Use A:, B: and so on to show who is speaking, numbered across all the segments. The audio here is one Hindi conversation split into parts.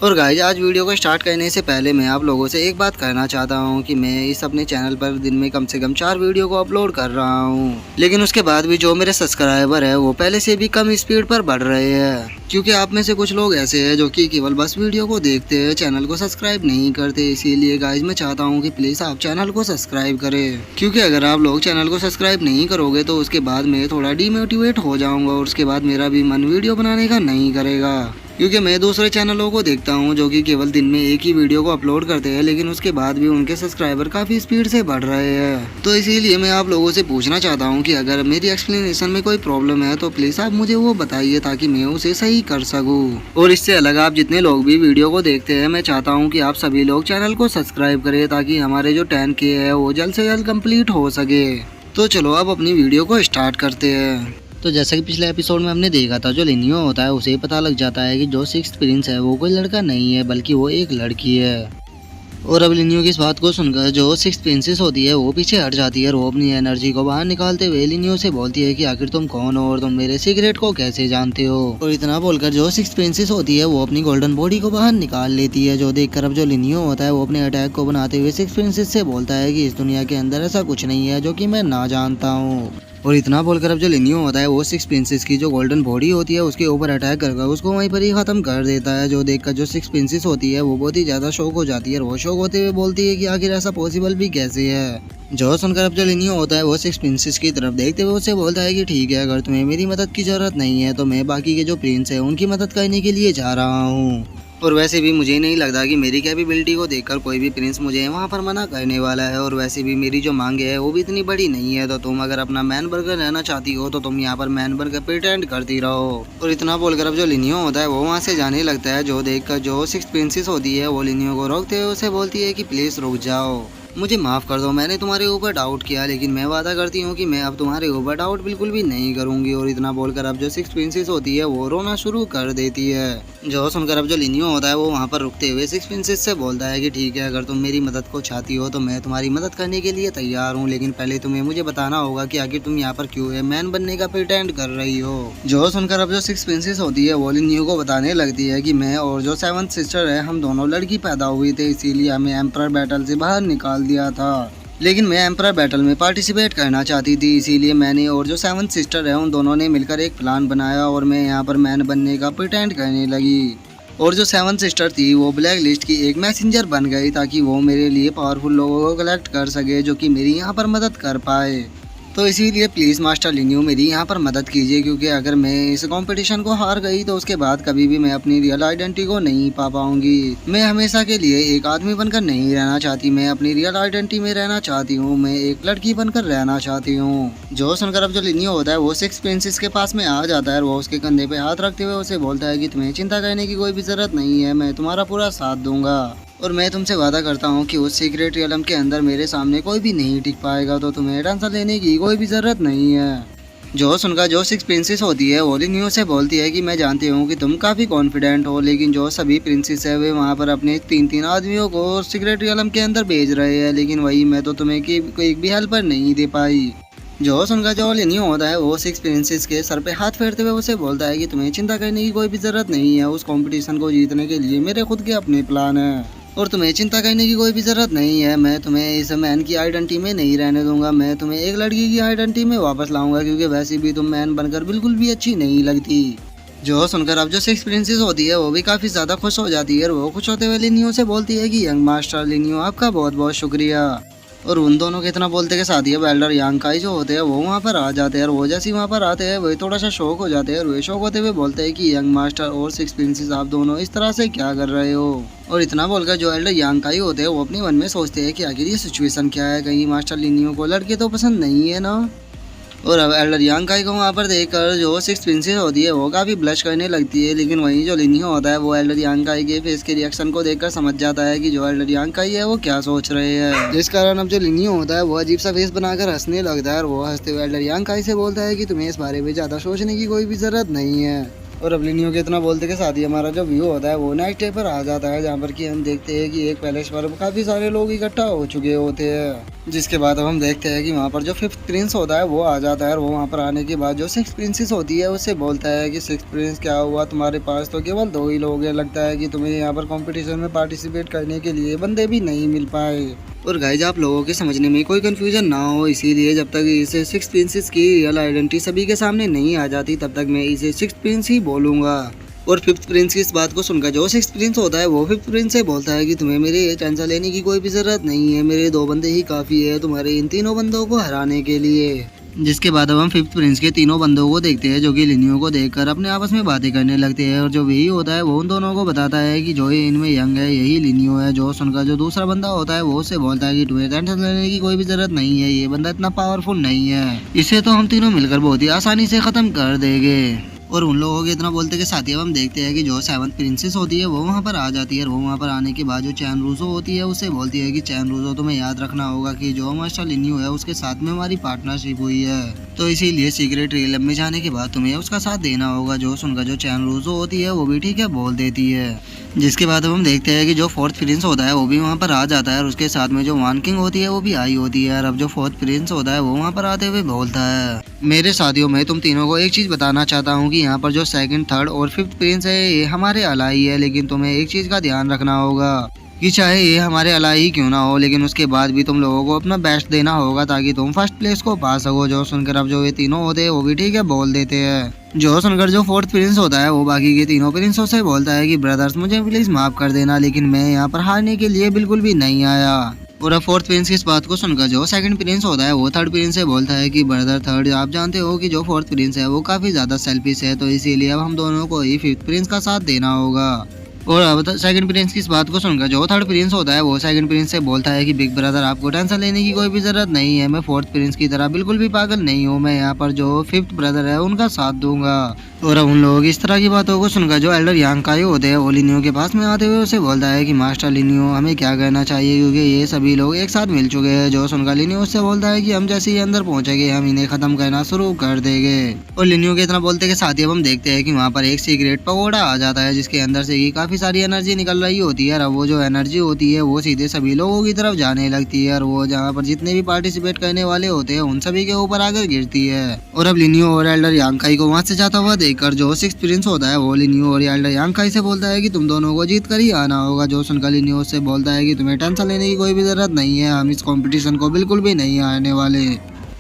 A: और गाइज आज वीडियो को स्टार्ट करने से पहले मैं आप लोगों से एक बात कहना चाहता हूं कि मैं इस अपने चैनल पर दिन में कम से कम 4 वीडियो को अपलोड कर रहा हूं, लेकिन उसके बाद भी जो मेरे सब्सक्राइबर है वो पहले से भी कम स्पीड पर बढ़ रहे हैं। क्योंकि आप में से कुछ लोग ऐसे हैं जो कि केवल बस वीडियो को देखते हैं, चैनल को सब्सक्राइब नहीं करते। इसीलिए गाइज मैं चाहता हूँ कि प्लीज आप चैनल को सब्सक्राइब करें, क्योंकि अगर आप लोग चैनल को सब्सक्राइब नहीं करोगे तो उसके बाद मैं थोड़ा डिमोटिवेट हो जाऊंगा और उसके बाद मेरा भी मन वीडियो बनाने का नहीं करेगा। क्योंकि मैं दूसरे चैनलों को देखता हूं जो कि केवल दिन में एक ही वीडियो को अपलोड करते हैं, लेकिन उसके बाद भी उनके सब्सक्राइबर काफ़ी स्पीड से बढ़ रहे हैं। तो इसीलिए मैं आप लोगों से पूछना चाहता हूं कि अगर मेरी एक्सप्लेनेशन में कोई प्रॉब्लम है तो प्लीज़ आप मुझे वो बताइए ताकि मैं उसे सही कर सकूँ। और इससे अलग आप जितने लोग भी वीडियो को देखते हैं, मैं चाहता हूँ कि आप सभी लोग चैनल को सब्सक्राइब करें ताकि हमारे जो 10K है वो जल्द से जल्द कम्प्लीट हो सके। तो चलो अब अपनी वीडियो को स्टार्ट करते हैं। तो जैसा कि पिछले एपिसोड में हमने देखा था, जो लिनियो होता है उसे पता लग जाता है कि जो सिक्स्थ प्रिंस है वो कोई लड़का नहीं है बल्कि वो एक लड़की है। और अब लिनियो की इस बात को सुनकर जो सिक्स्थ प्रिंसेस होती है वो पीछे हट जाती है और वो अपनी एनर्जी को बाहर निकालते हुए लिनियो से बोलती है कि आखिर तुम कौन हो और तुम मेरे सीक्रेट को कैसे जानते हो। और इतना बोलकर जो सिक्स्थ प्रिंसेस होती है वो अपनी गोल्डन बॉडी को बाहर निकाल लेती है, जो देखकर अब जो लिनियो होता है वो अपने अटैक को बनाते हुए सिक्स्थ प्रिंसेस से बोलता है कि इस दुनिया के अंदर ऐसा कुछ नहीं है जो कि मैं ना जानता हूँ। और इतना बोलकर अब जो लिनियो होता है वो सिक्स प्रिंसेस की जो गोल्डन बॉडी होती है उसके ऊपर अटैक कर उसको वहीं पर ही खत्म कर देता है, जो देखकर जो सिक्स प्रिंसेस होती है वो बहुत ही ज्यादा शौक हो जाती है और वो शौक होते हुए बोलती है कि आखिर ऐसा पॉसिबल भी कैसे है। जो सुनकर अब जो लिनियो होता है वो सिक्स प्रिंसेस की तरफ देखते हुए उससे बोलता है कि ठीक है, अगर तुम्हें मेरी मदद की जरूरत नहीं है तो मैं बाकी के जो प्रिंस है उनकी मदद करने के लिए जा रहा हूँ। और वैसे भी मुझे नहीं लगता कि मेरी कैपेबिलिटी को देखकर कोई भी प्रिंस मुझे वहाँ पर मना करने वाला है। और वैसे भी मेरी जो मांगे है वो भी इतनी बड़ी नहीं है, तो तुम अगर अपना मैन बनकर रहना चाहती हो तो तुम यहाँ पर मैन बनकर प्रिटेंड करती रहो। और इतना बोलकर अब जो लिनियो होता है वो वहाँ से जाने लगता है, जो देखकर जो सिक्स प्रिंसेस होती है वो लिनियो को रोकते हुए उसे बोलती है कि प्लीज रुक जाओ, मुझे माफ़ कर दो, मैंने तुम्हारे ऊपर डाउट किया, लेकिन मैं वादा करती हूँ कि मैं अब तुम्हारे ऊपर डाउट बिल्कुल भी नहीं करूँगी। और इतना बोलकर अब जो सिक्स प्रिंसेस होती है वो रोना शुरू कर देती है। जो सुनकर अब जो लिनियो होता है वो वहाँ पर रुकते हुए सिक्स प्रिंसेस से बोलता है कि ठीक है, अगर तुम मेरी मदद को चाहती हो तो मैं तुम्हारी मदद करने के लिए तैयार हूँ, लेकिन पहले तुम्हें मुझे बताना होगा कि आखिर तुम यहाँ पर क्यों है मैन बनने का प्रिटेंड कर रही हो। जो सुनकर अब जो सिक्स प्रिंसेस होती है वो लिनियो को बताने लगती है कि मैं और जो सेवंथ सिस्टर है हम दोनों लड़की पैदा हुई थे, इसीलिए हमें एम्परर बैटल से बाहर निकाल दिया था, लेकिन मैं एम्परर बैटल में पार्टिसिपेट करना चाहती थी, इसीलिए मैंने और जो सेवंथ सिस्टर है उन दोनों ने मिलकर एक प्लान बनाया और मैं यहाँ पर मैन बनने का प्रिटेंड करने लगी। और जो सेवंथ सिस्टर थी वो ब्लैक लिस्ट की एक मैसेंजर बन गई ताकि वो मेरे लिए पावरफुल लोगों को कलेक्ट कर सके जो कि मेरी यहाँ पर मदद कर पाए। तो इसीलिए प्लीज़ मास्टर लिनियो मेरी यहाँ पर मदद कीजिए, क्योंकि अगर मैं इस कंपटीशन को हार गई तो उसके बाद कभी भी मैं अपनी रियल आइडेंटिटी को नहीं पा पाऊंगी। मैं हमेशा के लिए एक आदमी बनकर नहीं रहना चाहती, मैं अपनी रियल आइडेंटिटी में रहना चाहती हूँ, मैं एक लड़की बनकर रहना चाहती हूँ। जो सुनकर अब जो लिनियो होता है वो सिक्स प्रिंसेस के पास में आ जाता है और वो उसके कंधे पे हाथ रखते हुए उसे बोलता है कि तुम्हें चिंता करने की कोई भी जरूरत नहीं है, मैं तुम्हारा पूरा साथ दूंगा और मैं तुमसे वादा करता हूँ कि उस सीक्रेट रियलम के अंदर मेरे सामने कोई भी नहीं टिक पाएगा, तो तुम्हें टेंशन लेने की कोई भी ज़रूरत नहीं है। जो सुनकर जो सिक्स प्रिंसेस होती है वो लिनियो से बोलती है कि मैं जानती हूँ कि तुम काफ़ी कॉन्फिडेंट हो, लेकिन जो सभी प्रिंसेस है वे वहाँ पर अपने 3-3 आदमियों को सीक्रेट रियलम के अंदर भेज रहे हैं, लेकिन वही मैं तो तुम्हें एक भी हेल्पर नहीं दे पाई। जो सुनकर जो लिनियो होता है वो सिक्स प्रिंसेस के सर पे हाथ फेरते हुए उसे बोलता है कि तुम्हें चिंता करने की कोई भी ज़रूरत नहीं है, उस कॉम्पिटिशन को जीतने के लिए मेरे खुद के अपने प्लान है और तुम्हें चिंता करने की कोई भी ज़रूरत नहीं है। मैं तुम्हें इस मैन की आइडेंटिटी में नहीं रहने दूंगा, मैं तुम्हें एक लड़की की आइडेंटिटी में वापस लाऊंगा, क्योंकि वैसे भी तुम मैन बनकर बिल्कुल भी अच्छी नहीं लगती। जो सुनकर अब जो सिक्स प्रिंसेस होती है वो भी काफ़ी ज़्यादा खुश हो जाती है और वो खुश होते हुए लिनियो से बोलती है कि यंग मास्टर लिनियो आपका बहुत बहुत शुक्रिया। और उन दोनों के इतना बोलते के साथ ही अब एल्डर यांकाई जो होते हैं वो वहाँ पर आ जाते हैं और वो जैसे वहाँ पर आते हैं वही थोड़ा सा शौक हो जाते हैं और वे शौक होते हुए बोलते हैं कि यंग मास्टर और सिक्स प्रिंसेस आप दोनों इस तरह से क्या कर रहे हो। और इतना बोलकर जो एल्डर यांकाई होते हैं वो अपने मन में सोचते हैं कि आखिर ये सिचुएशन क्या है, कहीं मास्टर लिनियो को लड़के तो पसंद नहीं है ना। और अब एल्डर यांकाई को वहाँ पर देखकर जो सिक्स प्रिंसेस होती है वो काफ़ी ब्लश करने लगती है, लेकिन वहीं जो लिनियो होता है वो एल्डर यांकाई के फेस के रिएक्शन को देखकर समझ जाता है कि जो एल्डर यांकाई है वो क्या सोच रहे हैं, जिस कारण अब जो लिनियो होता है वो अजीब सा फेस बनाकर हंसने लगता है और वो हंसते हुए एल्डर यांकाई से बोलता है कि तुम्हें इस बारे में ज़्यादा सोचने की कोई भी ज़रूरत नहीं है और अब लिनियो के इतना बोलते के साथ ही हमारा जो व्यू होता है वो नेक्स्ट डे पर आ जाता है, जहाँ पर कि हम देखते हैं कि एक पैलेस पर काफ़ी सारे लोग इकट्ठा हो चुके होते हैं। जिसके बाद अब हम देखते हैं कि वहाँ पर जो 5th प्रिंस होता है वो आ जाता है, और वो वहाँ पर आने के बाद जो 6 प्रिंसेस होती है उससे बोलता है कि 6 प्रिंस क्या हुआ, तुम्हारे पास तो केवल 2 ही लोग हैं, लगता है कि तुम्हें यहाँ पर कंपटीशन में पार्टिसिपेट करने के लिए बंदे भी नहीं मिल पाए। और गाइज आप लोगों के समझने में कोई कंफ्यूजन ना हो, इसीलिए जब तक इसे 6 प्रिंसेस की रियल आइडेंटिटी सभी के सामने नहीं आ जाती तब तक मैं इसे 6 प्रिंस ही बोलूँगा। और 5th प्रिंस की इस बात को सुनकर जो 6th प्रिंस होता है वो 5th प्रिंस से बोलता है कि तुम्हें मेरे टेंशन लेने की कोई भी जरूरत नहीं है, मेरे 2 बंदे ही काफ़ी है तुम्हारे इन तीनों बंदों को हराने के लिए। जिसके बाद अब हम 5th प्रिंस के तीनों बंदों को देखते हैं, जो कि लिनियो को देखकर अपने आपस में बातें करने लगते हैं, और जो वही होता है वो उन दोनों को बताता है कि जो इनमें यंग है यही लिनियो है। जो सुनकर जो दूसरा बंदा होता है वो उससे बोलता है कि तुम्हें टेंशन लेने की कोई भी जरूरत नहीं है, ये बंदा इतना पावरफुल नहीं है, इसे तो हम तीनों मिलकर बहुत ही आसानी से खत्म कर देंगे। और उन लोगों के इतना बोलते के साथ ही हम देखते हैं कि जो 7th प्रिंसेस होती है वो वहाँ पर आ जाती है, और वो वहाँ पर आने के बाद जो चैन रूसो होती है उससे बोलती है कि चैन रूसो तुम्हें याद रखना होगा कि जो मास्टर लिनियो है उसके साथ में हमारी पार्टनरशिप हुई है, तो इसीलिए सीक्रेट रियलम में जाने के बाद तुम्हें उसका साथ देना होगा। जो सुनकर जो चैन रूसो होती है वो भी ठीक है बोल देती है। जिसके बाद हम देखते हैं कि जो 4th प्रिंस होता है वो भी वहाँ पर आ जाता है, और उसके साथ में जो वन किंग होती है वो भी आई होती है। और अब जो 4th प्रिंस होता है वो वहाँ पर आते हुए बोलता है, मेरे साथियों मैं तुम तीनों को एक चीज़ बताना चाहता हूँ कि यहाँ पर जो 2nd, 3rd और 5th प्रिंस है ये हमारे अलाई है, लेकिन तुम्हें एक चीज़ का ध्यान रखना होगा कि चाहे ये हमारे अलाई ही क्यों ना हो, लेकिन उसके बाद भी तुम लोगों को अपना बेस्ट देना होगा ताकि तुम फर्स्ट प्लेस को पा सको। जो सुनकर अब जो ये तीनों होते हैं वो भी ठीक है बोल देते हैं। जो सुनकर जो 4th प्रिंस होता है वो बाकी के तीनों प्रिंसों से बोलता है कि ब्रदर्स मुझे प्लीज माफ कर देना, लेकिन मैं यहाँ पर हारने के लिए बिल्कुल भी नहीं आया। और अब 4th प्रिंस की इस बात को सुनकर जो 2nd प्रिंस होता है वो 3rd प्रिंस से बोलता है कि ब्रदर 3rd आप जानते हो कि जो 4th प्रिंस है वो काफी ज्यादा सेल्फिश है, तो इसीलिए अब हम दोनों को ही 5th प्रिंस का साथ देना होगा। और अब 2nd प्रिंस की इस बात को सुनकर जो 3rd प्रिंस होता है वो 2nd प्रिंस से बोलता है कि बिग ब्रदर आपको टेंशन लेने की कोई भी जरूरत नहीं है, मैं 4th प्रिंस की तरह बिल्कुल भी पागल नहीं हूँ, मैं यहाँ पर जो 5th ब्रदर है उनका साथ दूंगा। और अब उन लोगों की इस तरह की बातों को सुनकर जो एल्डर यांकाई होते हैं वो लिनियो के पास में आते हुए उसे बोलता है कि मास्टर लिनियो हमें क्या करना चाहिए, क्योंकि ये सभी लोग एक साथ मिल चुके हैं। जो सुनकर लिनियो उससे बोलता है कि हम जैसे ही अंदर पहुंचेंगे हम इन्हें खत्म करना शुरू कर देंगे। और लिनियो के इतना बोलते के साथ ही अब हम देखते हैं कि वहाँ पर एक सीक्रेट पगोड़ा आ जाता है, जिसके अंदर से ही काफी सारी एनर्जी निकल रही होती है, और वो जो एनर्जी होती है वो सीधे सभी लोगों की तरफ जाने लगती है, और वो जहाँ पर जितने भी पार्टिसिपेट करने वाले होते हैं उन सभी के ऊपर आकर गिरती है। और अब लिनियो और एल्डर यांकाई को वहाँ से जाता हुआ देखकर जो 6th प्रिंस होता है वो लिनियो और एल्डर यांकाई से बोलता है कि तुम दोनों को जीत कर ही आना होगा। जो सुनकर लिनियो उससे बोलता है कि तुम्हें टेंशन लेने की कोई भी जरूरत नहीं है, हम इस कंपटीशन को बिल्कुल भी नहीं आने वाले।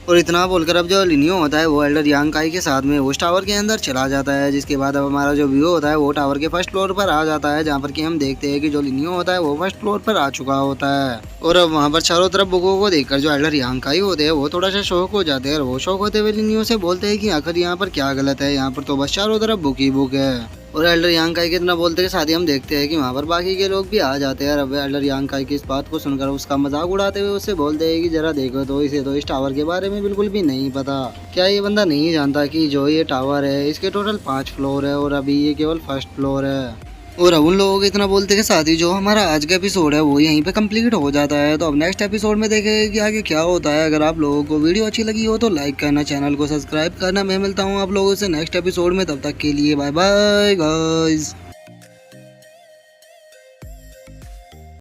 A: और इतना बोलकर अब जो लिनियो होता है वो एल्डर यांकाई के साथ में उस टावर के अंदर चला जाता है। जिसके बाद अब हमारा जो व्यू होता है वो टावर के फर्स्ट फ्लोर पर आ जाता है, जहाँ पर कि हम देखते हैं कि जो लिनियो होता है वो फर्स्ट फ्लोर पर आ चुका होता है। और अब वहाँ पर चारों तरफ बुकों को देखकर जो एल्डर यांकाई होते हैं वो थोड़ा सा शौक हो जाते हैं, और वो शौक होते हुए लिनियो से बोलते हैं कि आखिर यहाँ पर क्या गलत है, यहाँ पर तो बस चारों तरफ बुक ही बुक है। और एल्डर यांकाई के इतना बोलते के साथ ही हम देखते हैं कि वहाँ पर बाकी के लोग भी आ जाते हैं। अब एल्डर यांकाई की इस बात को सुनकर उसका मजाक उड़ाते हुए उससे बोलते हैं कि जरा देखो तो इसे तो इस टावर के बारे में बिल्कुल भी नहीं पता, क्या ये बंदा नहीं जानता कि जो ये टावर है इसके टोटल 5 फ्लोर है और अभी ये केवल फर्स्ट फ्लोर है। और अब उन लोगों के इतना बोलते के साथ ही जो हमारा आज का एपिसोड है वो यहीं पे कंप्लीट हो जाता है। तो अब नेक्स्ट एपिसोड में देखेंगे कि आगे क्या होता है। अगर आप लोगों को वीडियो अच्छी लगी हो तो लाइक करना, चैनल को सब्सक्राइब करना। मैं मिलता हूँ आप लोगों से नेक्स्ट एपिसोड में, तब तक के लिए बाय बाय गाइस।